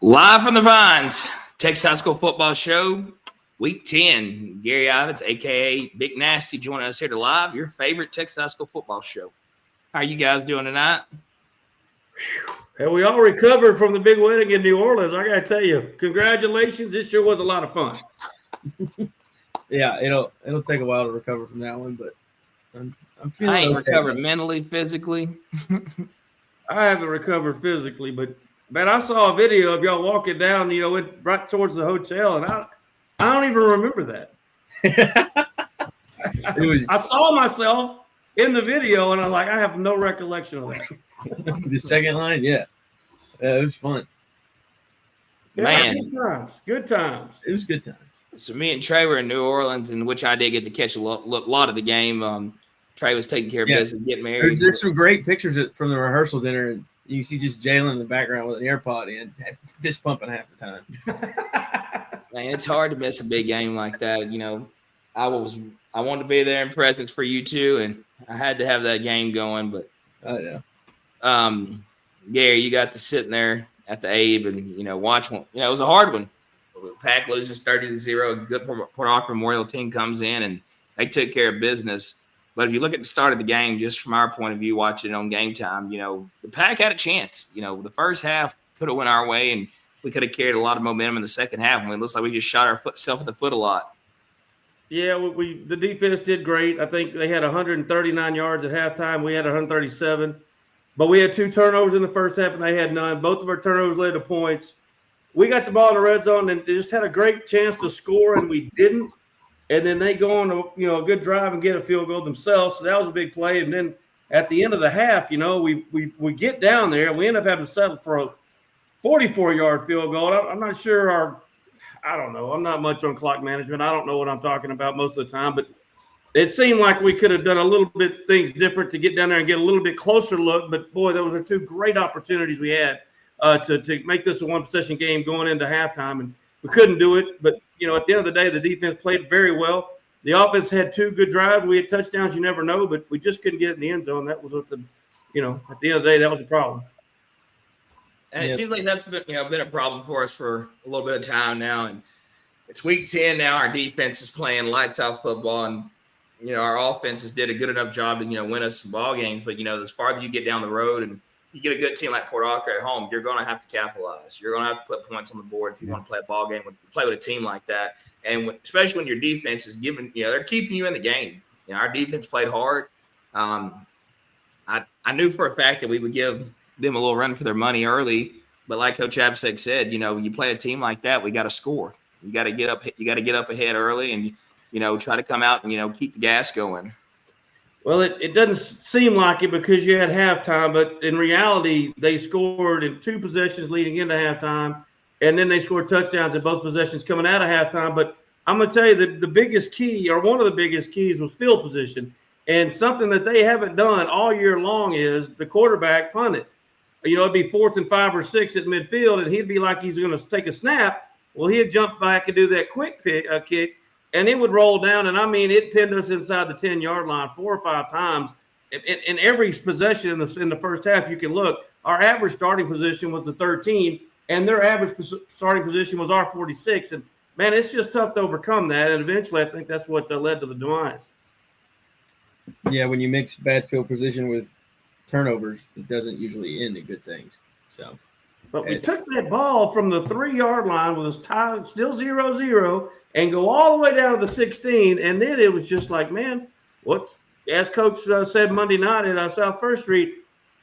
Live from the Vines, Texas High School Football Show, Week 10. Gary Ivins, a.k.a. Big Nasty, joining us here to live, your favorite Texas High School Football Show. How are you guys doing tonight? And we all recovered from the big wedding in New Orleans. I got to tell you, congratulations. This sure was a lot of fun. Yeah, it'll take a while to recover from that one, but I'm feeling I ain't okay. recovered mentally, physically. I haven't recovered physically, but man, I saw a video of y'all walking down, right towards the hotel, and I don't even remember that. I saw myself in the video, and I'm like, I have no recollection of that. The second line, yeah, it was fun. Yeah, Man, good times. It was good times. So me and Trey were in New Orleans, in which I did get to catch a lot of the game. Trey was taking care of business, getting married. There's some great pictures from the rehearsal dinner, and you can see just Jalen in the background with an AirPod in, just pumping half the time. Man, it's hard to miss a big game like that. I wanted to be there in presence for you two, and I had to have that game going. But Gary, you got to sitting there at the Abe and watch one. It was a hard one. Pack losing 30-0. Good Port Arthur Memorial team comes in and they took care of business. But if you look at the start of the game, just from our point of view, watching it on game time, the Pack had a chance. The first half could have went our way, and we could have carried a lot of momentum in the second half. And it looks like we just shot ourselves in the foot a lot. Yeah, the defense did great. I think they had 139 yards at halftime. We had 137. But we had 2 turnovers in the first half, and they had none. Both of our turnovers led to points. We got the ball in the red zone and just had a great chance to score, and we didn't. And then they go on a good drive and get a field goal themselves. So that was a big play. And then at the end of the half, we get down there and we end up having to settle for a 44-yard field goal. I'm not sure I don't know. I'm not much on clock management. I don't know what I'm talking about most of the time, but it seemed like we could have done a little bit things different to get down there and get a little bit closer look. But boy, those are 2 great opportunities we had to make this a one-possession game going into halftime, and we couldn't do it. But at the end of the day, the defense played very well. The offense had 2 good drives. We had touchdowns, you never know, but we just couldn't get it in the end zone. That was what at the end of the day, that was the problem. And it seems like that's been a problem for us for a little bit of time now. And it's week 10 now. Our defense is playing lights out football, and our offenses did a good enough job to win us some ball games. But as farther you get down the road and you get a good team like Port Arthur at home, you're going to have to capitalize. You're going to have to put points on the board if you want to play a ball game, play with a team like that. And especially when your defense is giving, they're keeping you in the game. Our defense played hard. I knew for a fact that we would give them a little run for their money early, but like Coach Absek said, you play a team like that, we got to score. You got to get up. You got to get up ahead early, and try to come out and keep the gas going. Well, it doesn't seem like it because you had halftime, but in reality, they scored in 2 possessions leading into halftime, and then they scored touchdowns in both possessions coming out of halftime. But I'm going to tell you that the biggest key, or one of the biggest keys, was field position. And something that they haven't done all year long is the quarterback punted. It'd be 4th and 5 or 6 at midfield, and he'd be like he's going to take a snap. Well, he'd jump back and do that quick kick. And it would roll down, and it pinned us inside the 10-yard line 4 or 5 times. In every possession in the first half, you can look. Our average starting position was the 13, and their average starting position was our 46. And, man, it's just tough to overcome that. And eventually, I think that's what led to the demise. Yeah, when you mix bad field position with turnovers, it doesn't usually end in good things. But we took that ball from the 3-yard line with us tied, still 0-0, and go all the way down to the 16. And then it was just like, man, what? As Coach said Monday night at South First Street,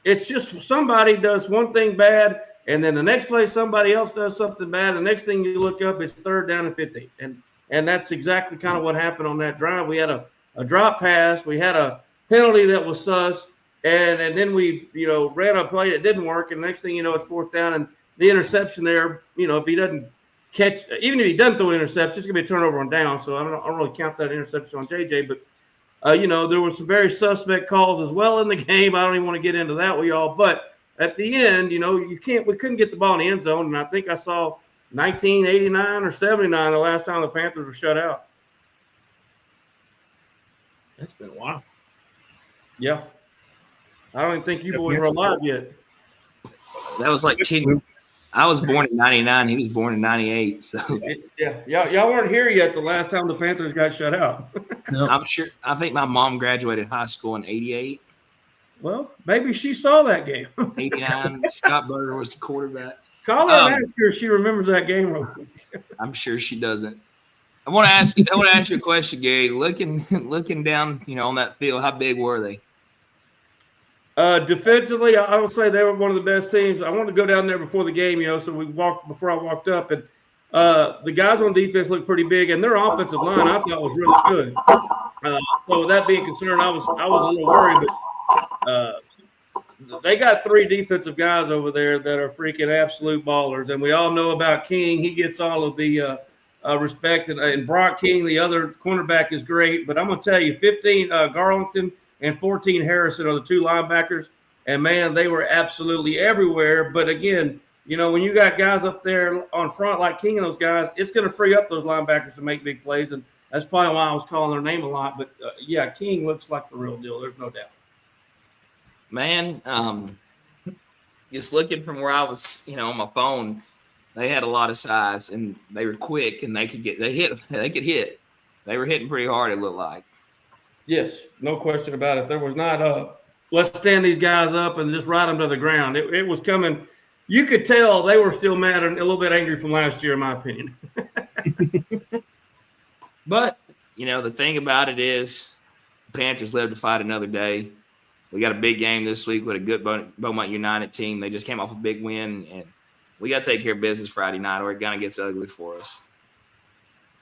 it's just somebody does one thing bad, and then the next play somebody else does something bad. The next thing you look up, it's 3rd down and 15. And that's exactly kind of what happened on that drive. We had a drop pass. We had a penalty that was sus. And then we, ran a play that didn't work. And next thing you know, it's 4th down. And the interception there, if he doesn't catch, even if he doesn't throw an interception, it's going to be a turnover on down. So I don't really count that interception on JJ. But, there were some very suspect calls as well in the game. I don't even want to get into that with y'all. But at the end, we couldn't get the ball in the end zone. And I think I saw 1989 or 79 the last time the Panthers were shut out. That's been a while. Yeah. I don't even think you boys were alive yet. That was like 10. I was born in '99. He was born in '98. So yeah, y'all weren't here yet the last time the Panthers got shut out. No. I'm sure. I think my mom graduated high school in '88. Well, maybe she saw that game. '89. Scott Burger was the quarterback. Call her and ask her if she remembers that game real quick. I'm sure she doesn't. I want to ask you a question, Gary. Looking down, on that field, how big were they? Defensively, I would say they were one of the best teams. I wanted to go down there before the game, so before I walked up, and the guys on defense looked pretty big, and their offensive line I thought was really good. So with that being concerned, I was a little worried, but they got 3 defensive guys over there that are freaking absolute ballers, and we all know about King. He gets all of the respect, and Brock King, the other cornerback, is great. But I'm going to tell you, 15 Garlington and 14 Harrison are the 2 linebackers, and man, they were absolutely everywhere. But again, when you got guys up there on front like King and those guys, it's going to free up those linebackers to make big plays, and that's probably why I was calling their name a lot. But yeah, King looks like the real deal. There's no doubt. Man, just looking from where I was, on my phone, they had a lot of size and they were quick and they could hit. They were hitting pretty hard, it looked like. Yes, no question about it. There was not let's stand these guys up and just ride them to the ground. It was coming. You could tell they were still mad and a little bit angry from last year, in my opinion. But, the thing about it is the Panthers live to fight another day. We got a big game this week with a good Beaumont United team. They just came off a big win, and we got to take care of business Friday night or it kind of gets ugly for us.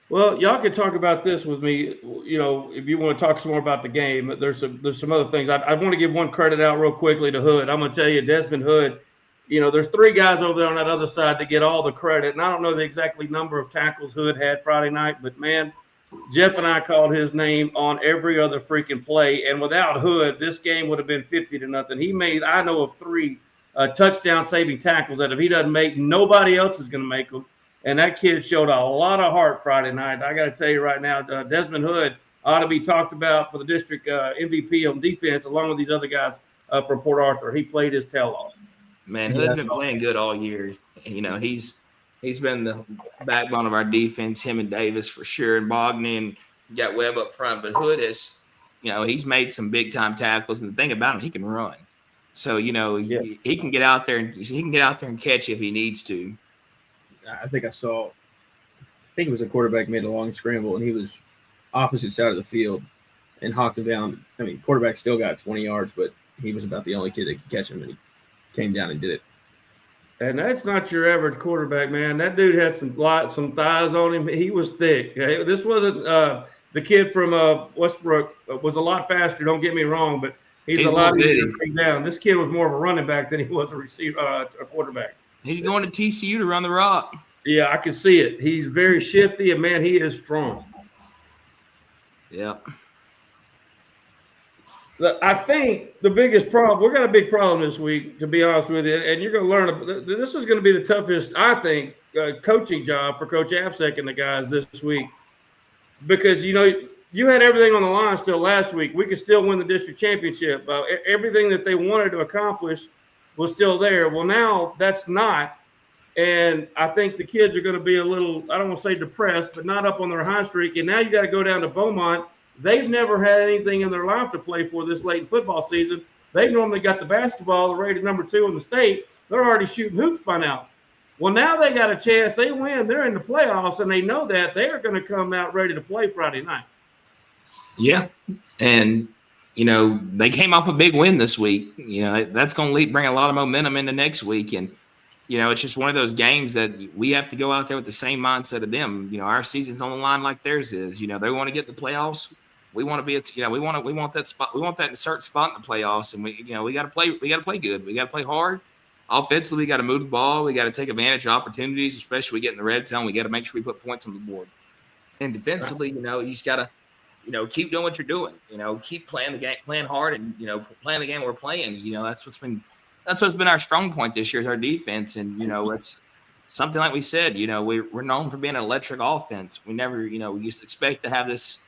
Well, y'all can talk about this with me, if you want to talk some more about the game. There's some other things. I want to give one credit out real quickly to Hood. I'm going to tell you, Desmond Hood, there's 3 guys over there on that other side that get all the credit. And I don't know the exactly number of tackles Hood had Friday night, but, man, Jeff and I called his name on every other freaking play. And without Hood, this game would have been 50-0. He made, I know of 3 touchdown-saving tackles that if he doesn't make, nobody else is going to make them. And that kid showed a lot of heart Friday night. I got to tell you right now, Desmond Hood ought to be talked about for the district MVP on defense, along with these other guys from Port Arthur. He played his tail off. Man, Hood's been playing good all year. He's been the backbone of our defense, him and Davis for sure, and Bogdan, and you got Webb up front. But Hood is, he's made some big-time tackles. And the thing about him, he can run. So, he can get out there and catch if he needs to. I think it was a quarterback made a long scramble, and he was opposite side of the field and hawked him down. I mean, quarterback still got 20 yards, but he was about the only kid that could catch him, and he came down and did it. And that's not your average quarterback, man. That dude had some thighs on him. He was thick. This wasn't the kid from Westbrook was a lot faster. Don't get me wrong, but he's a lot easier to bring down. This kid was more of a running back than he was a quarterback. He's going to TCU to run the rock. Yeah, I can see it. He's very shifty, and, man, he is strong. Yeah. I think the biggest problem, we've got a big problem this week, to be honest with you, and you're going to learn. This is going to be the toughest, I think, coaching job for Coach Absek and the guys this week because, you had everything on the line still last week. We could still win the district championship. Everything that they wanted to accomplish was still there. Well, now that's not. And I think the kids are going to be a little, I don't want to say depressed, but not up on their high streak. And now you got to go down to Beaumont. They've never had anything in their life to play for this late in football season. They've normally got the basketball rated number 2 in the state. They're already shooting hoops by now. Well, now they got a chance. They win. They're in the playoffs, and they know that. They are going to come out ready to play Friday night. Yeah. And, they came off a big win this week. That's going to bring a lot of momentum into next week. And, it's just one of those games that we have to go out there with the same mindset of them. Our season's on the line like theirs is. They want to get the playoffs. We want to be, we want that spot. We want that insert spot in the playoffs. And we got to play. We got to play good. We got to play hard. Offensively, we got to move the ball. We got to take advantage of opportunities, especially we get in the red zone. We got to make sure we put points on the board. And defensively, you just got to, keep doing what you're doing. Keep playing the game, playing hard, and playing the game we're playing. That's what's been our strong point this year is our defense. And it's something like we said. We're known for being an electric offense. We never, we used to expect to have this,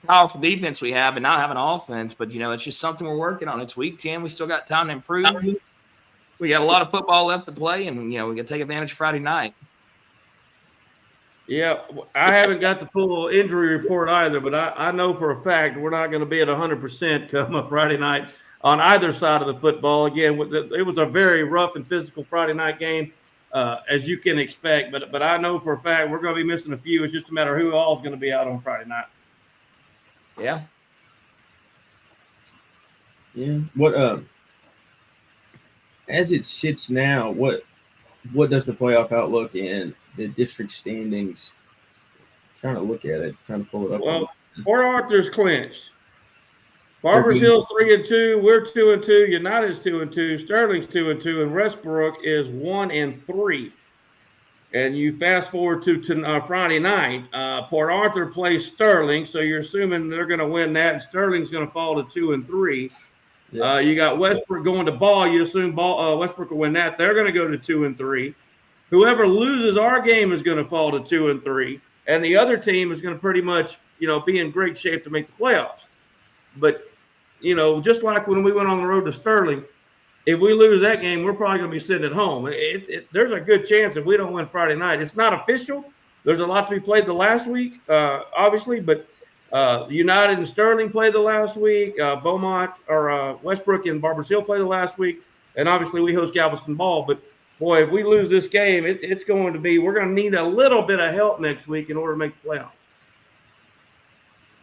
powerful defense we have and not have an offense. But it's just something we're working on. It's week 10. We still got time to improve. we got a lot of football left to play, and we got to take advantage of Friday night. Yeah, I haven't got the full injury report either, but I know for a fact we're not going to be at 100% come a Friday night on either side of the football. Again, it was a very rough and physical Friday night game, as you can expect. But I know for a fact we're going to be missing a few. It's just a matter of who all is going to be out on Friday night. Yeah. Yeah. What as it sits now, what does the playoff outlook and the district standings? I'm trying to look at it, trying to pull it up. Well, Port Arthur's clinched. Barbers Hill's 3-2. We're 2-2. United's 2-2. Sterling's 2-2, and Westbrook is 1-3. And you fast forward to Friday night. Port Arthur plays Sterling, so you're assuming they're going to win that, and Sterling's going to fall to 2-3. Yeah. You got Westbrook going to Ball. You assume Westbrook will win that. They're going to go to 2-3. Whoever loses our game is going to fall to 2-3, and the other team is going to pretty much, be in great shape to make the playoffs. But, just like when we went on the road to Sterling, if we lose that game, we're probably going to be sitting at home. There's a good chance if we don't win Friday night. It's not official. There's a lot to be played the last week, obviously, but United and Sterling played the last week. Beaumont or Westbrook and Barbers Hill played the last week, and obviously we host Galveston Ball. But boy, if we lose this game, it's going to be. We're going to need a little bit of help next week in order to make the playoffs.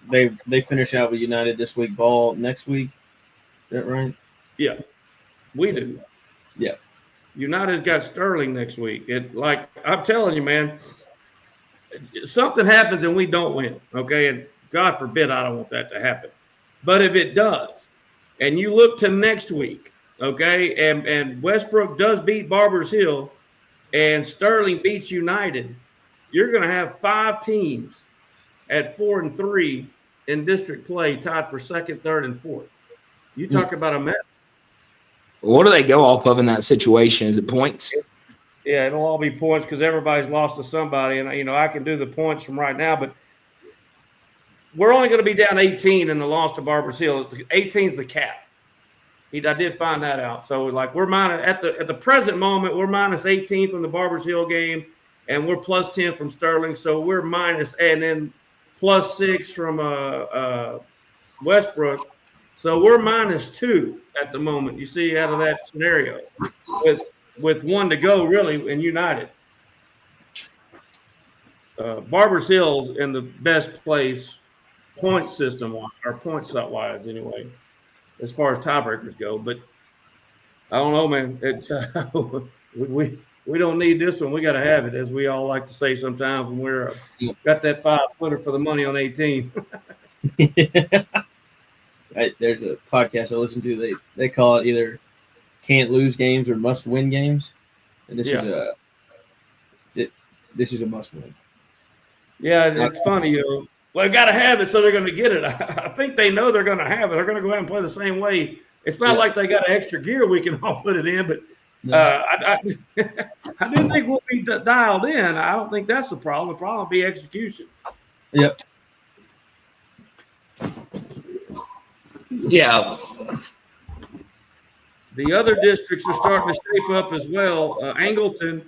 They finish out with United this week. Ball next week. Is that right? Yeah, we do. Yeah, United's got Sterling next week. I'm telling you, man, something happens and we don't win. Okay, and God forbid I don't want that to happen. But if it does, and you look to next week, okay, and Westbrook does beat Barbers Hill and Sterling beats United, you're going to have 5 teams at 4-3 in district play tied for second, third, and fourth. You talk about a mess. What do they go off of in that situation? Is it points? Yeah, it'll all be points because everybody's lost to somebody. And, I can do the points from right now, but we're only going to be down 18 in the loss to Barbers Hill. 18 is the cap. I did find that out. So, we're minus at the present moment, we're minus 18 from the Barbers Hill game, and we're plus 10 from Sterling. So we're minus, and then plus 6 from Westbrook. So we're minus 2 at the moment. You see, out of that scenario, with 1 to go, really, in United. Barbers Hill's in the best place point system or point set wise anyway, as far as tiebreakers go. But I don't know, man. We don't need this one. We got to have it, as we all like to say sometimes when we're got that 5-footer for the money on 18. There's a podcast I listen to. They call it either can't lose games or must win games, and this is a must win. Yeah, it's funny. Well, got to have it, so they're going to get it. I think they know they're going to have it. They're going to go ahead and play the same way. It's not like they got extra gear we can all put it in, but I do think we'll be dialed in. I don't think that's the problem. The problem will be execution. Yep. Yeah. The other districts are starting to shape up as well. Angleton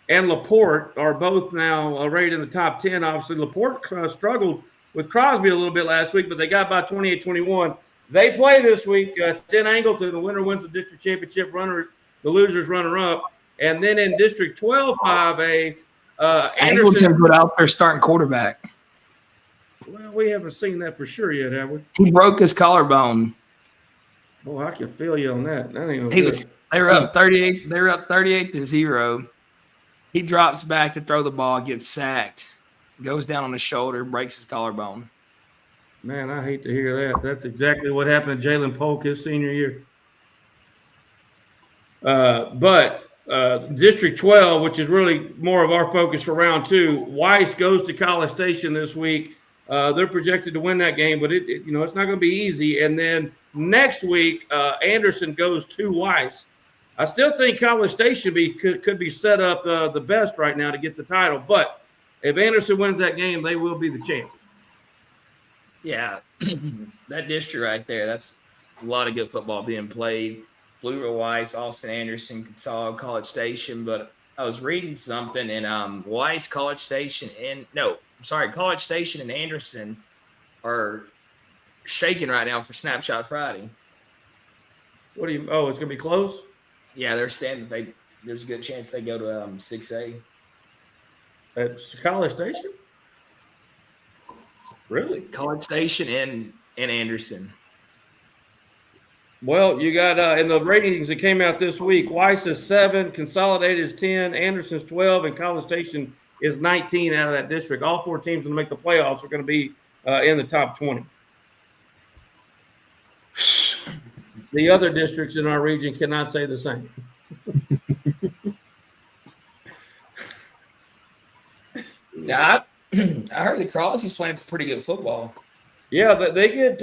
and LaPorte are both now rated in the top 10. Obviously, LaPorte struggled with Crosby a little bit last week, but they got by 28-21. They play this week. 10 Angleton. The winner wins the district championship. The losers runner-up. And then in District 12 5A, Angleton put out their starting quarterback. Well, we haven't seen that for sure yet, have we? He broke his collarbone. Oh, I can feel you on that. That ain't good. They were up 38. They were up 38-0. He drops back to throw the ball, gets sacked, goes down on his shoulder, breaks his collarbone. Man, I hate to hear that. That's exactly what happened to Jalen Polk his senior year. But District 12, which is really more of our focus for round 2, Weiss goes to College Station this week. They're projected to win that game, but it's not going to be easy. And then next week, Anderson goes to Weiss. I still think College Station could be set up the best right now to get the title. But if Anderson wins that game, they will be the champs. Yeah, that district right there, that's a lot of good football being played. Florida Weiss, Austin Anderson, Consol, College Station, but I was reading something and Weiss, College Station, College Station and Anderson are shaking right now for Snapshot Friday. What do you? Oh, it's gonna be close. Yeah, they're saying that there's a good chance they go to 6A. At College Station? Really? College Station and Anderson. Well, you got in the ratings that came out this week, Weiss is 7, Consolidated is 10, Anderson's 12, and College Station is 19 out of that district. All 4 teams that make the playoffs are going to be in the top 20. The other districts in our region cannot say the same. Yeah, I heard the Crosby's playing some pretty good football. Yeah, they get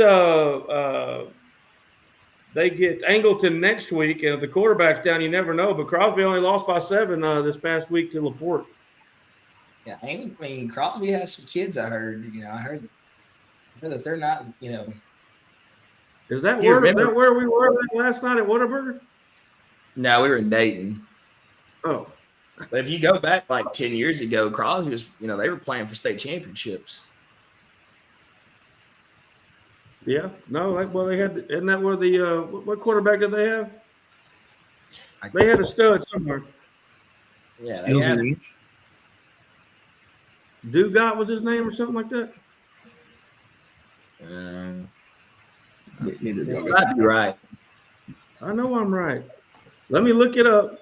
Angleton next week, and if the quarterback's down, you never know. But Crosby only lost by 7 this past week to LaPorte. Yeah, I mean Crosby has some kids. I heard that they're not. Is that where we were last night at Whataburger? No, we were in Dayton. Oh, but if you go back like 10 years ago, Crosby was, they were playing for state championships. Yeah, no, they had. Isn't that where the what quarterback did they have? They had a stud somewhere. Yeah, Dugat was his name or something like that. Neither do I'd be right. I know I'm right. Let me look it up.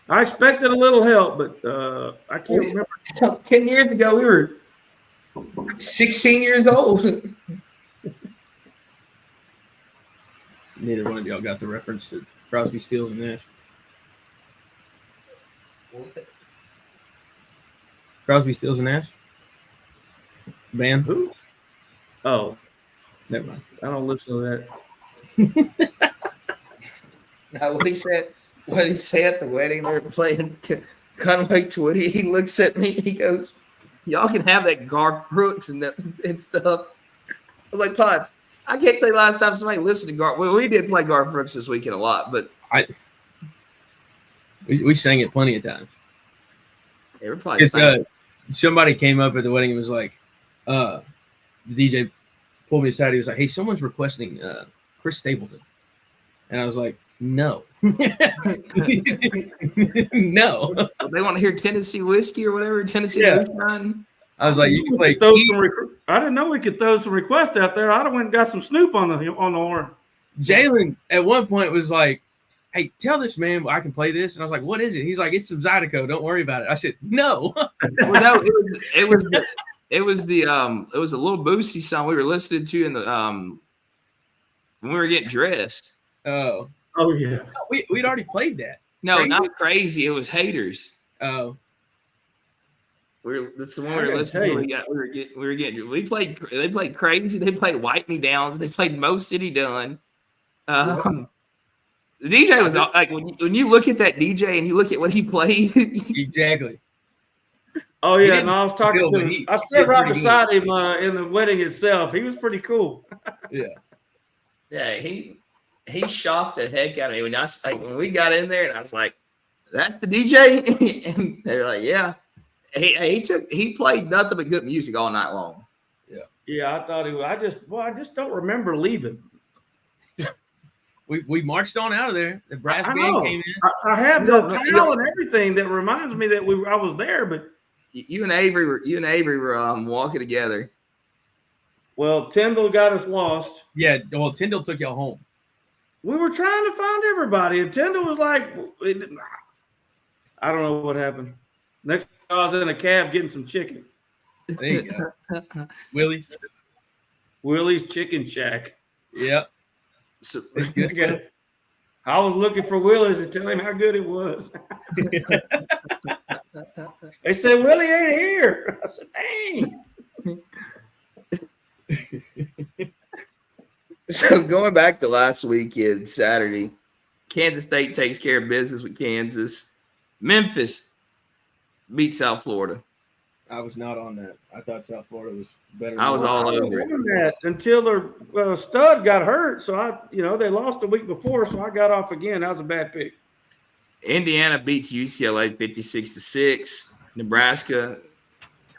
I expected a little help, but I can't remember. 10 years ago, we were 16 years old. Neither one of y'all got the reference to Crosby, Stills, and Nash. What? Crosby, Stills, and Nash? Band? Who? Oh, never mind. I don't listen to that. Now, what he said at the wedding, they were playing Conway Twitty. He looks at me, he goes, "Y'all can have that Garth Brooks and stuff." I was like, Potts, I can't tell you last time somebody listened to Garth. Well, we did play Garth Brooks this weekend a lot, but we sang it plenty of times. Yeah, we're probably somebody came up at the wedding and was like, the DJ pulled me aside. He was like, "Hey, someone's requesting Chris Stapleton," and I was like, "No, no." They want to hear Tennessee whiskey or whatever, Tennessee moonshine. I was like, "You can play." I didn't know we could throw some requests out there. I'd have went and got some Snoop on the horn. Jalen at one point was like, "Hey, tell this man I can play this," and I was like, "What is it?" He's like, "It's some Zydeco. Don't worry about it." I said, "No." Well, no, it was a little Boosie song we were listening to in the when we were getting dressed. Oh Yeah, we'd already played that. No, Crazy? Not Crazy. It was Haters. Oh, That's the one we were listening to. They played Crazy. They played Wipe Me Downs. They played Most City Done. The DJ was like when you look at that DJ and you look at what he played. exactly. Oh yeah, and I was talking to him. I sat right beside him in the wedding itself. He was pretty cool. Yeah, he shocked the heck out of me when we got in there, and I was like, "That's the DJ," and they're like, "Yeah." He played nothing but good music all night long. Yeah, I thought he was. I just don't remember leaving. We marched on out of there. The brass band came in. I have the towel and everything that reminds me that I was there, but you and Avery were walking together. Well, Tyndall got us lost. Yeah, well, Tyndall took y'all home. We were trying to find everybody, and Tyndall was like, I don't know what happened. Next time I was in a cab getting some chicken. There you go. Willie's Chicken Shack. Yep. So, I was looking for Willie's to tell him how good it was. They said, "Willie ain't here." I said, "Dang." So going back to last weekend, Saturday, Kansas State takes care of business with Kansas. Memphis beats South Florida. I was not on that. I thought South Florida was better. I was all over it. That until their stud got hurt. So they lost the week before, so I got off again. That was a bad pick. Indiana beats UCLA 56-6. Nebraska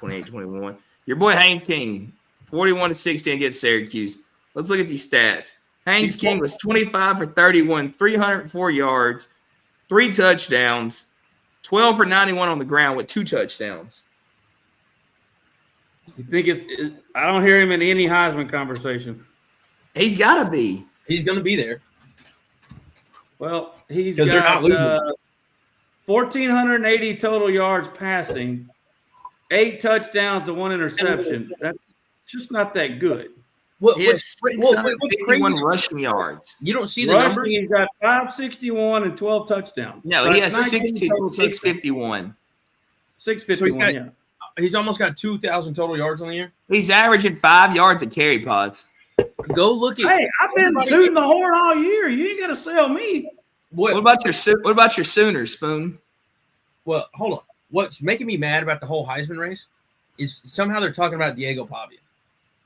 28-21. Your boy Haynes King 41-16 against Syracuse. Let's look at these stats. Haynes King was 25 for 31, 304 yards, 3 touchdowns, 12 for 91 on the ground with 2 touchdowns. You think I don't hear him in any Heisman conversation. He's got to be. He's going to be there. Well, he's got 1,480 total yards passing, 8 touchdowns to 1 interception. That's just not that good. He has 651 rushing yards. You don't see the numbers? He's got 561 and 12 touchdowns. No, he has 651. 651, yeah. He's almost got 2,000 total yards on the year. He's averaging 5 yards a carry, Pods. Go look at. Hey, I've been tooting the horn all year. You ain't got to sell me. What about your Sooners, Spoon? Well, hold on. What's making me mad about the whole Heisman race is somehow they're talking about Diego Pavia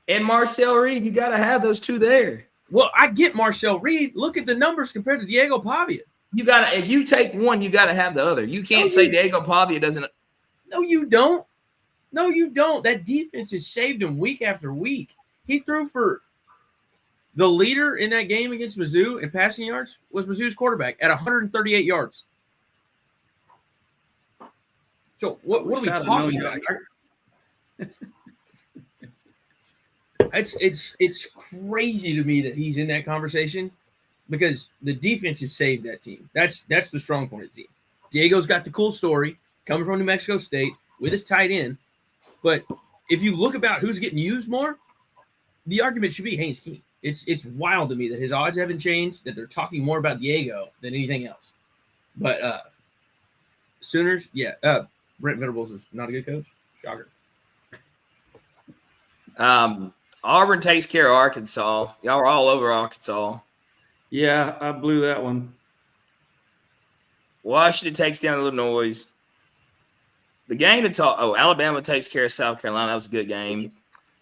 and Marcel Reed. You got to have those two there. Well, I get Marcel Reed. Look at the numbers compared to Diego Pavia. You got to. If you take one, you got to have the other. You can't say Diego Pavia doesn't. No, you don't. No, you don't. That defense has saved him week after week. He threw for the leader in that game against Mizzou in passing yards was Mizzou's quarterback at 138 yards. So what are we talking about here? It's crazy to me that he's in that conversation because the defense has saved that team. That's the strong point of the team. Diego's got the cool story coming from New Mexico State with his tight end. But if you look about who's getting used more, the argument should be Haynes King. It's wild to me that his odds haven't changed, that they're talking more about Diego than anything else. But Sooners, yeah. Brent Venables is not a good coach. Shocker. Auburn takes care of Arkansas. Y'all were all over Arkansas. Yeah, I blew that one. Washington takes down Illinois. The game to talk. Oh, Alabama takes care of South Carolina. That was a good game.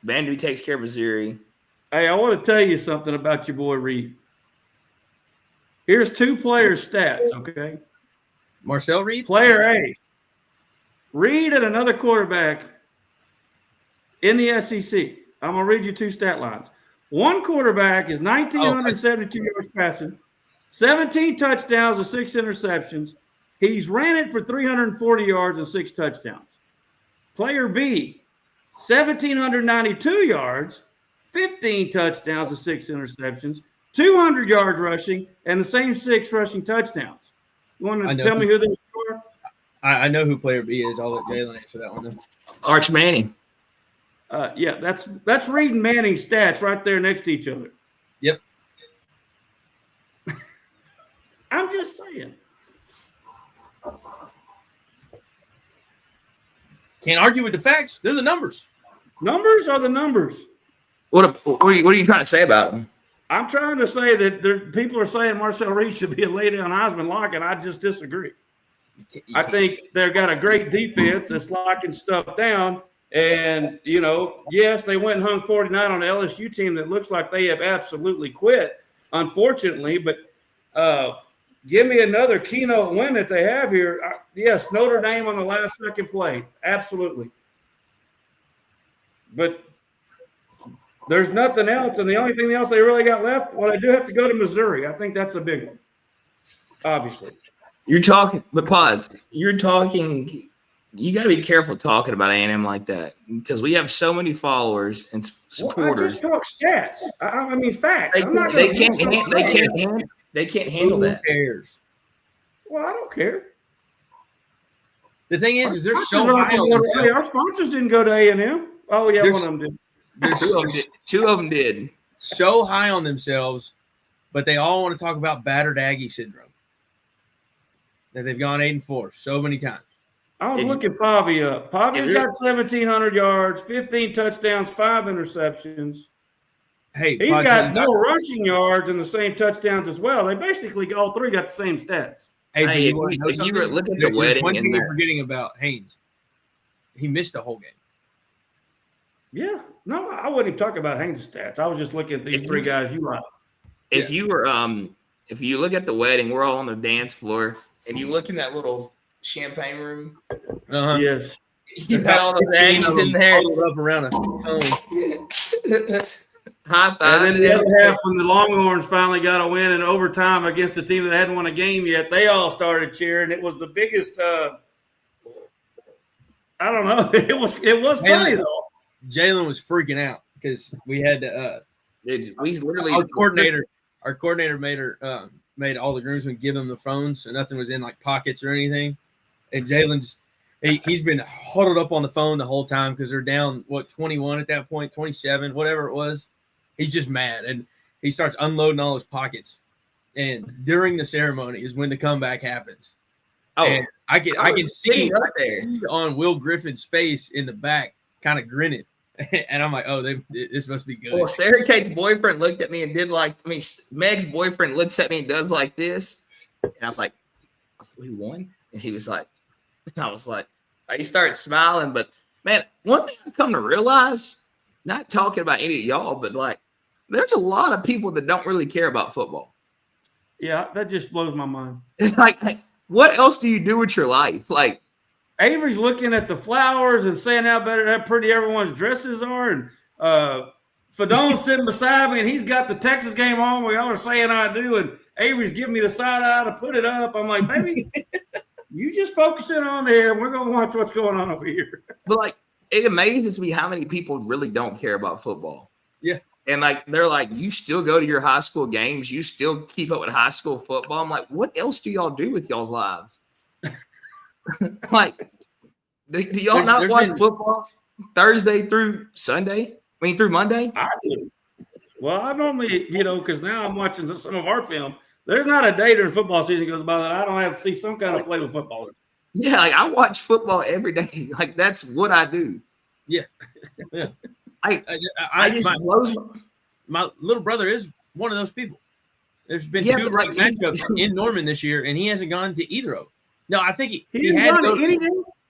Vanderbilt takes care of Missouri. Hey, I want to tell you something about your boy Reed. Here's 2 players' stats, okay? Marcel Reed? Player A. Reed and another quarterback in the SEC. I'm going to read you 2 stat lines. One quarterback is 1,972 yards passing, 17 touchdowns and 6 interceptions. He's ran it for 340 yards and 6 touchdowns. Player B, 1,792 yards, 15 touchdowns and 6 interceptions, 200 yards rushing, and the same 6 rushing touchdowns. You want to tell me who those are? I know who player B is. I'll let Jalen answer that one then. Arch Manning. Yeah, that's Reed and Manning's stats right there next to each other. Yep. I'm just saying. Can't argue with the facts. They're the numbers. Numbers are the numbers. What are you trying to say about them? I'm trying to say that people are saying Marcel Reed should be a lay-down Heisman lock, and I just disagree. I think they've got a great defense that's locking stuff down. And, yes, they went and hung 49 on the LSU team that looks like they have absolutely quit, unfortunately. But give me another keynote win that they have here. Yes, Notre Dame on the last second play. Absolutely. But there's nothing else. And the only thing else they really got left, well, they do have to go to Missouri. I think that's a big one, obviously. You're talking – but Pods, you're talking – you got to be careful talking about A&M like that because we have so many followers and supporters. Well, I just talk stats. I mean facts. They can't handle that. Who cares? Well, I don't care. The thing is they're so high on themselves. Our sponsors didn't go to A&M. Oh, yeah, one of them did. Two of them did. So high on themselves, but they all want to talk about battered Aggie syndrome. That they've gone 8-4 so many times. I was looking Pavia up. Pavia's got 1,700 yards, 15 touchdowns, 5 interceptions. Hey, he's got more rushing yards and the same touchdowns as well. They basically all 3 got the same stats. Hey, if you look at the wedding, one thing you're forgetting about Haynes. he missed the whole game. Yeah. No, I wasn't even talking about Haynes' stats. I was just looking at these three guys you like. If you were if you look at the wedding, we're all on the dance floor, and you look in that little champagne room. Yes. You had all the Aggies in there. Up around a phone. High five. And then the other half, when the Longhorns finally got a win in overtime against a team that hadn't won a game yet, they all started cheering. It was the biggest. I don't know. It was funny though. Jalen was freaking out because we had to. We literally our coordinator made all the groomsmen give them the phones, so nothing was in like pockets or anything. And Jalen's he's been huddled up on the phone the whole time because they're down 21 at that point, 27, whatever it was. He's just mad, and he starts unloading all his pockets. And during the ceremony is when the comeback happens. Oh, and I can see on Will Griffin's face in the back, kind of grinning, and I'm like, oh, this must be good. Well, Sarah Kate's boyfriend looked at me and did Meg's boyfriend looks at me and does like this, and I was like, we won, and he was like, I was like, he started smiling, but man, one thing I've come to realize, not talking about any of y'all, but like, there's a lot of people that don't really care about football. Yeah, that just blows my mind. like, what else do you do with your life? Like, Avery's looking at the flowers and saying how pretty everyone's dresses are, and Fadone's sitting beside me, and he's got the Texas game on. We all are saying I do, and Avery's giving me the side eye to put it up. I'm like, baby, you just focus in on there, and we're gonna watch what's going on over here. But like, it amazes me how many people really don't care about football. Yeah. And like, they're like, you still go to your high school games. You still keep up with high school football. I'm like, what else do y'all do with y'all's lives? Like, do y'all not watch football Thursday through Sunday? I mean, through Monday? I do. Well, I normally, because now I'm watching some of our film. There's not a day during football season goes by that I don't have to see some kind of play with football. Yeah, like I watch football every day. Like, that's what I do. Yeah. Yeah. My little brother is one of those people. There's been two matchups in Norman this year, and he hasn't gone to either of them. No, I think he had to go to any games.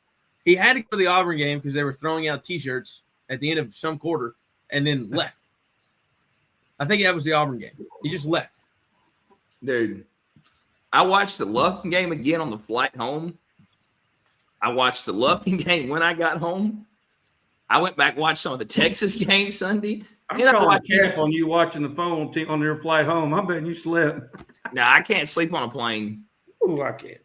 He had to go to the Auburn game because they were throwing out T-shirts at the end of some quarter, and then left. I think that was the Auburn game. He just left. Dude, I watched the Lufkin game again on the flight home. I watched the Lufkin game when I got home. I went back and watched some of the Texas game Sunday. I'm calling cap on you watching the phone on your flight home. I bet you slept. No, I can't sleep on a plane. Ooh, I can't.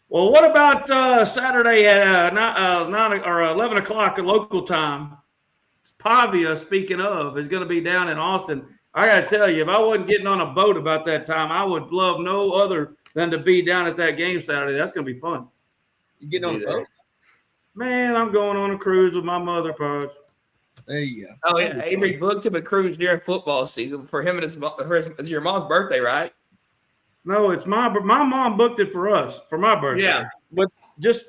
Well, what about Saturday at 9 or 11 o'clock at local time? Pavia, speaking of, is going to be down in Austin. I got to tell you, if I wasn't getting on a boat about that time, I would love no other than to be down at that game Saturday. That's going to be fun. You getting on the boat? Man, I'm going on a cruise with my mother, Pods. There you go. Oh, yeah. Avery booked him a cruise during football season for him and it's your mom's birthday, right? No, it's my mom booked it for us for my birthday. Yeah. But just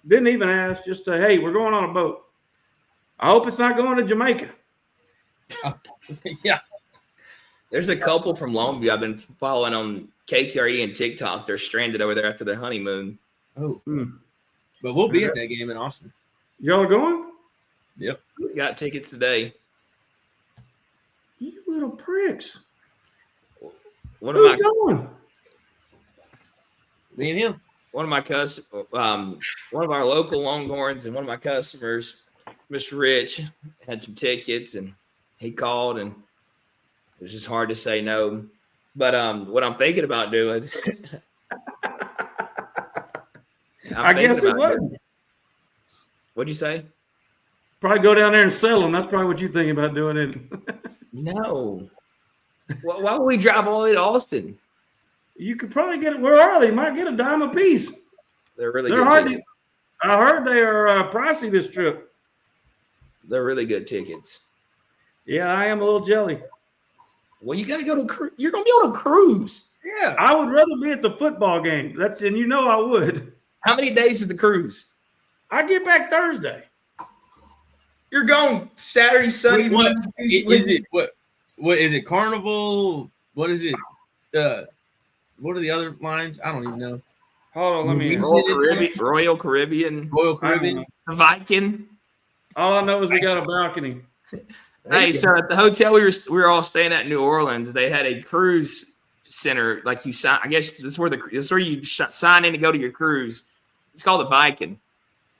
didn't even ask. Just hey, we're going on a boat. I hope it's not going to Jamaica. Yeah. There's a couple from Longview I've been following on KTRE and TikTok. They're stranded over there after their honeymoon. Oh. But we'll be at that game in Austin. Y'all are going? Yep. We got tickets today. You little pricks. Who's going? Me and him. One of our local Longhorns and one of my customers, Mr. Rich, had some tickets and he called and it was just hard to say no. But what I'm thinking about doing, I guess it was. What'd you say? Probably go down there and sell them. That's probably what you're thinking about doing it. No. Why would we drive all the way to Austin? You could probably get it. Where are they? You might get a dime a piece. They're really good tickets. I heard they are pricey this trip. They're really good tickets. Yeah, I am a little jelly. Well, you got to go to you're going to be on a cruise. Yeah. I would rather be at the football game. And you know I would. How many days is the cruise? I get back Thursday. You're going Saturday, Sunday, Monday, Tuesday. What is it? Carnival? What is it? What are the other lines? I don't even know. Hold on, let me. Royal Caribbean. Royal Caribbean. The Viking. All I know is we got a balcony. Hey, so at the hotel we were all staying at in New Orleans, they had a cruise center. Like you sign, I guess this is where you sign in to go to your cruise. It's called the Viking.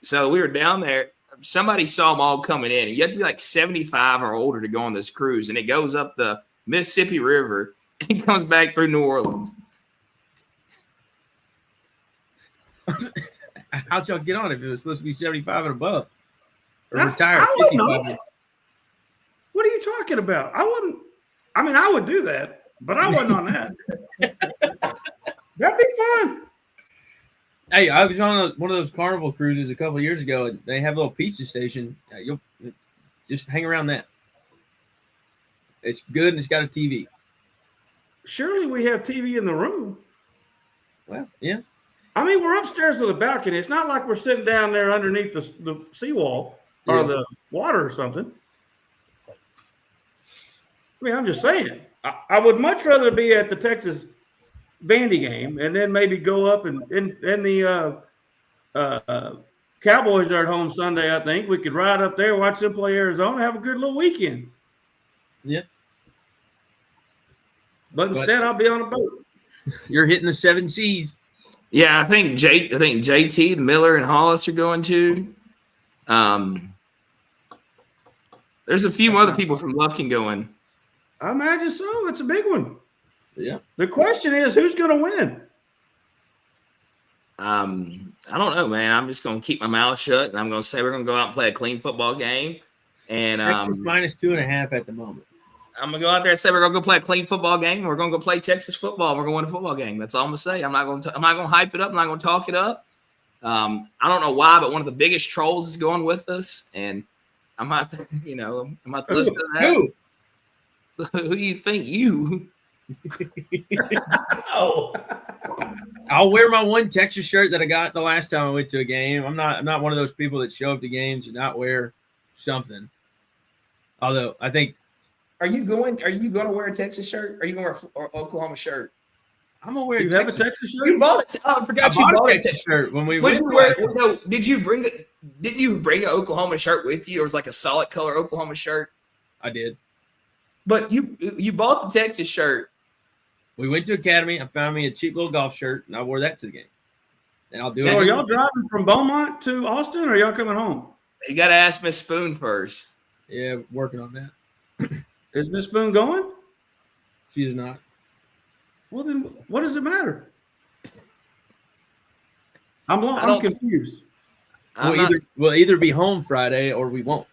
So we were down there. Somebody saw them all coming in. You have to be like 75 or older to go on this cruise, and it goes up the Mississippi River and comes back through New Orleans. How'd y'all get on if it was supposed to be 75 and above? Or That's- retired I don't 55? know. What are you talking about? I would do that, but I wasn't on that. That'd be fun. Hey, I was on one of those Carnival cruises a couple of years ago, and they have a little pizza station. You'll just hang around that. It's good, and it's got a TV. Surely we have TV in the room. Well, yeah. I mean, we're upstairs to the balcony. It's not like we're sitting down there underneath the seawall or the water or something. I mean, I'm just saying. I would much rather be at the Texas Vandy game and then maybe go up and the Cowboys are at home Sunday, I think. We could ride up there, watch them play Arizona, have a good little weekend. Yeah. But instead, I'll be on a boat. You're hitting the 7 C's. Yeah, I think JT, Miller, and Hollis are going to. There's a few other people from Lufkin going. I imagine so. It's a big one. Yeah. The question is, who's going to win? I don't know, man. I'm just going to keep my mouth shut, and I'm going to say we're going to go out and play a clean football game. And Texas minus 2.5 at the moment. I'm going to go out there and say we're going to go play a clean football game. And we're going to go play Texas football. And we're going to win a football game. That's all I'm going to say. I'm not going to hype it up. I'm not going to talk it up. I don't know why, but one of the biggest trolls is going with us, and I'm about to, I'm about to listen to that. Who? Who do you think you? Oh, I'll wear my one Texas shirt that I got the last time I went to a game. I'm not one of those people that show up to games and not wear something. Although I think, Are you going to wear a Texas shirt? Are you going to wear an Oklahoma shirt? I'm gonna wear you have a Texas shirt? You bought it. Oh, I forgot I you bought bought a it. Texas shirt when we What went. did you wear? No, did you bring an Oklahoma shirt with you? Or was it like a solid color Oklahoma shirt? I did. But you bought the Texas shirt. We went to Academy. I found me a cheap little golf shirt, and I wore that to the game. And I'll do So it. are y'all driving from Beaumont to Austin, or are y'all coming home? You got to ask Miss Spoon first. Yeah, working on that. Is Miss Spoon going? She is not. Well, then what does it matter? I'm confused. We'll either be home Friday or we won't.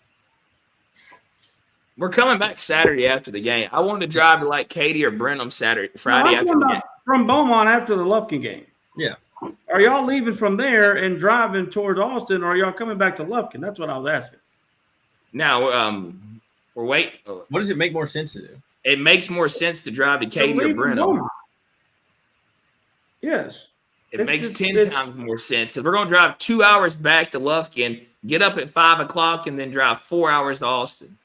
We're coming back Saturday after the game. I wanted to drive to like Katy or Brenham Friday after the game. From Beaumont after the Lufkin game. Yeah. Are y'all leaving from there and driving towards Austin, or are y'all coming back to Lufkin? That's what I was asking. Now, we're waiting. What does it make more sense to do? It makes more sense to drive to Katy or Brenham. Yes. It makes 10 times more sense because we're going to drive 2 hours back to Lufkin, get up at 5 o'clock, and then drive 4 hours to Austin.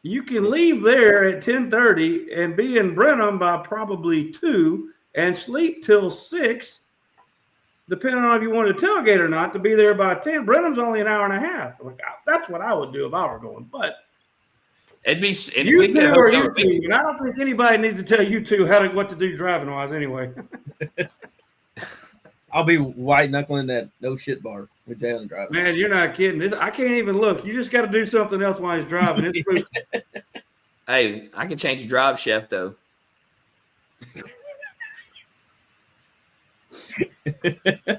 You can leave there at 10:30 and be in Brenham by probably 2 and sleep till 6, depending on if you want to tailgate or not, to be there by 10. Brenham's only an hour and a half. That's what I would do if I were going. But it'd be you two or you two, and I don't think anybody needs to tell you two what to do driving wise anyway. I'll be white knuckling that no shit bar with Jalen driving. Man, you're not kidding. I can't even look. You just got to do something else while he's driving. It's proof. Hey, I can change the drive shaft though.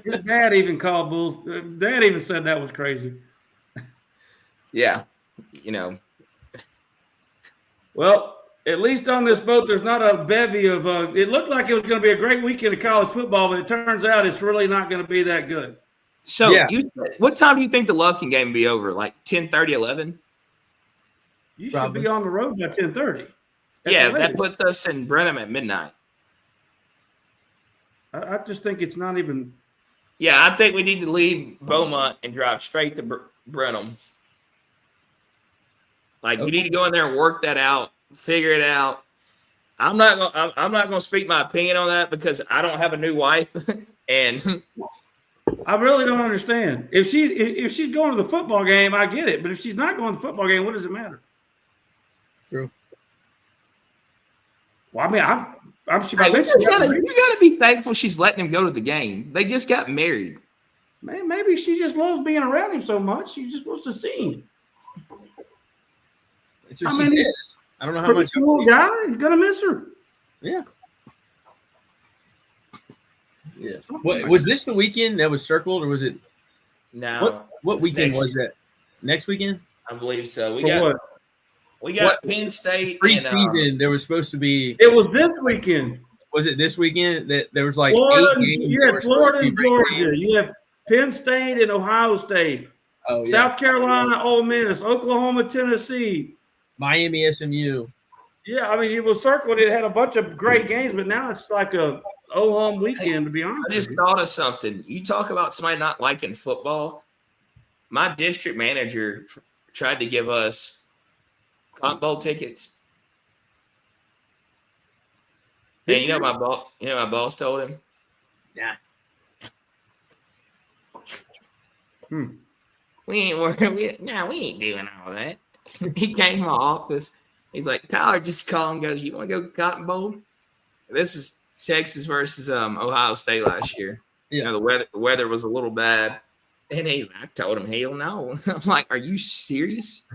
His dad even called bulls. Dad even said that was crazy. Yeah, Well, at least on this boat, there's not a bevy of. It looked like it was going to be a great weekend of college football, but it turns out it's really not going to be that good. So, yeah. What time do you think the Lufkin game will be over? Like 10:30, 11? You should be on the road by 10:30. Yeah, that puts us in Brenham at midnight. I just think it's not even. Yeah, I think we need to leave Beaumont and drive straight to Brenham. Like we need to go in there and work that out, figure it out. I'm not going to speak my opinion on that because I don't have a new wife. And I really don't understand. If she's going to the football game, I get it. But if she's not going to the football game, what does it matter? True. Well, I mean, I'm sure. you gotta be thankful she's letting him go to the game. They just got married. Man, maybe she just loves being around him so much. She just wants to see him. That's what she says. I don't know how much. Cool guy, he's gonna miss her. Yeah. Yeah. What was this the weekend that was circled, or was it? No. What weekend was that? Next weekend? I believe so. We got Penn State preseason. There was supposed to be. It was this weekend. Was it this weekend that there was like Florida, 8 games? You had Florida and Georgia. You have Penn State and Ohio State. Oh, yeah. South Carolina, Ole Miss, Oklahoma, Tennessee, Miami, SMU. Yeah, I mean, it was circled. It had a bunch of great games, but now it's like a home weekend, to be honest. I just thought of something. You talk about somebody not liking football. My district manager tried to give us Cotton Bowl tickets. And you know my boss told him? Nah. We ain't working. We ain't doing all that. He came to my office. He's like, Tyler, just call and goes, you want to go Cotton Bowl? This is Texas versus Ohio State last year. Yeah. You know, the weather was a little bad. And I told him, hell no. I'm like, are you serious?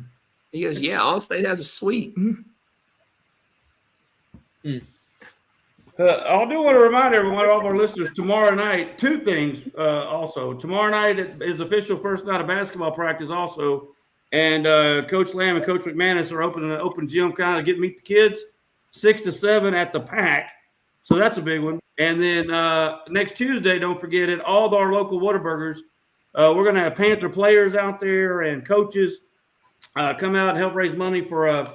He goes, yeah, All State has a suite. I do want to remind everyone, all of our listeners, tomorrow night, two things also. Tomorrow night is official first night of basketball practice also. And Coach Lamb and Coach McManus are opening an open gym kind of get meet the kids 6 to 7 at the Pack. So that's a big one. And then next Tuesday, don't forget it, all of our local Whataburgers. We're going to have Panther players out there and coaches come out and help raise money for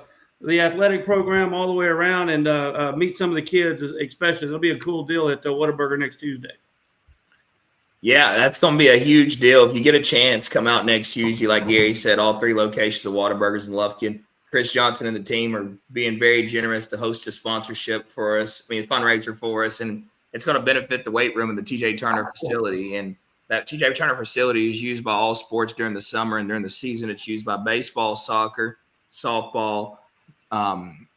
the athletic program all the way around and meet some of the kids, especially. It'll be a cool deal at Whataburger next Tuesday. Yeah, that's going to be a huge deal. If you get a chance, come out next Tuesday. Like Gary said, all 3 locations of Whataburgers in Lufkin. Chris Johnson and the team are being very generous to host a sponsorship for us. I mean, a fundraiser for us, and it's going to benefit the weight room in the TJ Turner facility. And that TJ Turner facility is used by all sports during the summer, and during the season, it's used by baseball, soccer, softball,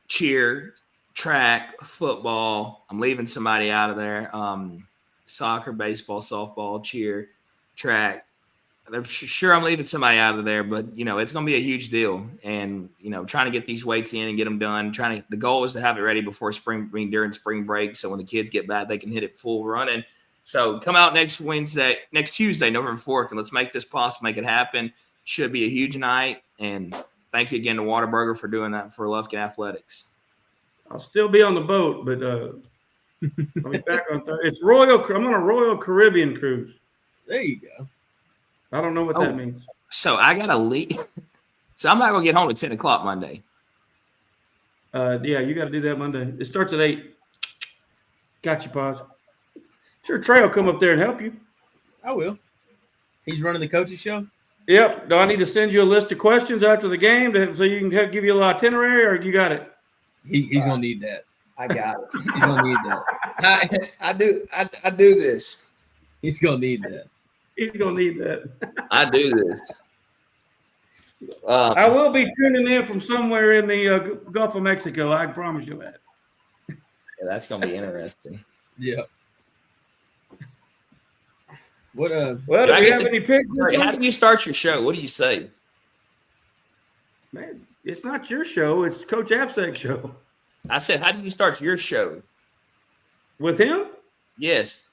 cheer, track, football. I'm leaving somebody out of there. Soccer, baseball, softball, cheer, track. I'm sure I'm leaving somebody out of there, but it's going to be a huge deal. And trying to get these weights in and get them done. The goal is to have it ready before during spring break, so when the kids get back, they can hit it full running. So come out next Tuesday, November 4th, and let's make this possible, make it happen. Should be a huge night. And thank you again to Whataburger for doing that for Lufkin Athletics. I'll still be on the boat, but I'll be back on Thursday. It's Royal. I'm on a Royal Caribbean cruise. There you go. I don't know what that means. So I got to leave. So I'm not going to get home at 10 o'clock Monday. Yeah, you got to do that Monday. It starts at 8. Got you, Paz. Sure, Trey will come up there and help you. I will. He's running the coaches show? Yep. Do I need to send you a list of questions after the game so you can give you a little itinerary, or you got it? He's going to need that. I got it. He's going to need that. I do this. He's going to need that. He's going to need that. I do this. I will be tuning in from somewhere in the Gulf of Mexico. I promise you that. Yeah, that's going to be interesting. Yeah. What well, do we have any picks? How do you start your show? What do you say? Man, it's not your show. It's Coach Apsek's show. I said, how do you start your show? With him? Yes.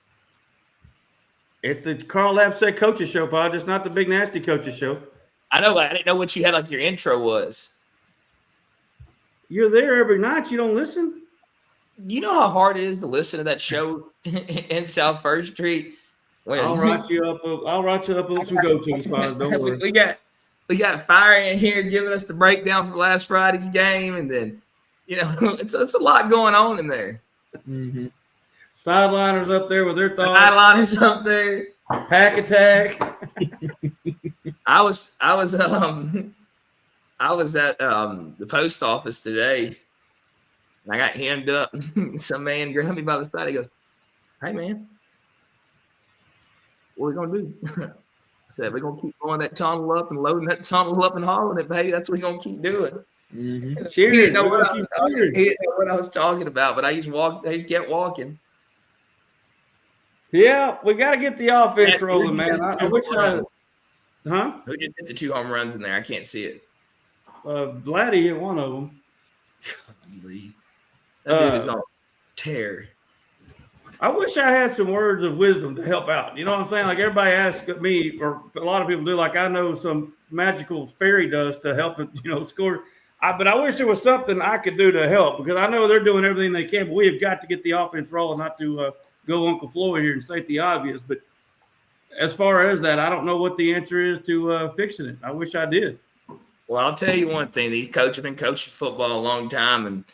It's the Carl Apsek Coaches Show, Pod. It's not the Big Nasty Coaches Show. I know. I didn't know what you had like your intro was. You're there every night. You don't listen? You know how hard it is to listen to that show in South First Street? I'll write you up with some go-tos, Pod. Don't worry. We got Fire in here giving us the breakdown from last Friday's game, and then it's a lot going on in there. Mm-hmm. Sideliners up there with their thoughts. Sideliners up there. Pack attack. I was at the post office today, and I got hemmed up. Some man grabbed me by the side. He goes, "Hey man, what are we gonna do? I said, we're gonna keep going that tunnel up and loading that tunnel up and hauling it, baby. That's what we're gonna keep doing. Mm-hmm. He didn't know what I was talking about, but I just kept walking. Yeah, we got to get the offense rolling, man. I wish Who just hit the 2 home runs in there? I can't see it. Vladdy hit one of them. That dude is on tear. I wish I had some words of wisdom to help out. You know what I'm saying? Like everybody asks me, or a lot of people do, like I know some magical fairy dust to help it, score. But I wish there was something I could do to help, because I know they're doing everything they can, but we have got to get the offense rolling, not to go Uncle Floyd here and state the obvious. But as far as that, I don't know what the answer is to fixing it. I wish I did. Well, I'll tell you one thing. These coaches have been coaching football a long time, and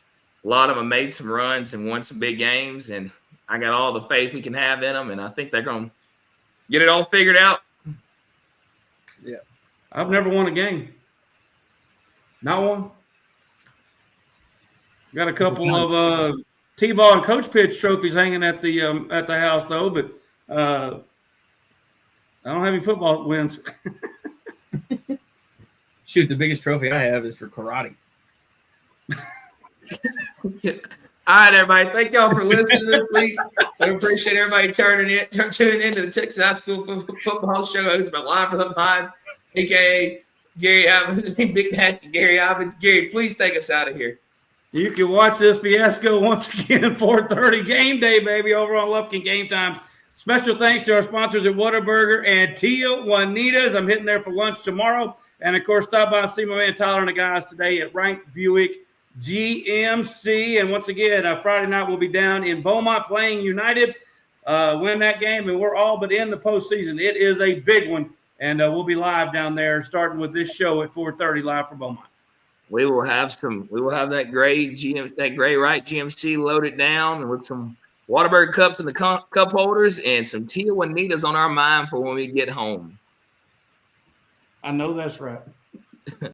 a lot of them made some runs and won some big games, and I got all the faith we can have in them, and I think they're going to get it all figured out. Yeah. I've never won a game. Not one. Got a couple of T-ball and coach pitch trophies hanging at the house, though, but I don't have any football wins. Shoot, the biggest trophy I have is for karate. All right, everybody. Thank y'all for listening this week. We appreciate everybody tuning into the Texas High School Football Show. Hosted by Live from the Pines, a.k.a. Gary Ivins, Big Nasty Gary Ivins. Gary, please take us out of here. You can watch this fiasco once again at 4:30 game day, baby, over on Lufkin Game Times. Special thanks to our sponsors at Whataburger and Tia Juanita's. I'm hitting there for lunch tomorrow. And, of course, stop by and see my man Tyler and the guys today at Rank Buick GMC. And once again, Friday night we'll be down in Beaumont playing United. Win that game, and we're all but in the postseason. It is a big one, and we'll be live down there starting with this show at 4:30 live for Beaumont. We will have that gray right GMC loaded down with some Whataburger cups in the cup holders and some Tia Juanita's on our mind for when we get home. I know that's right.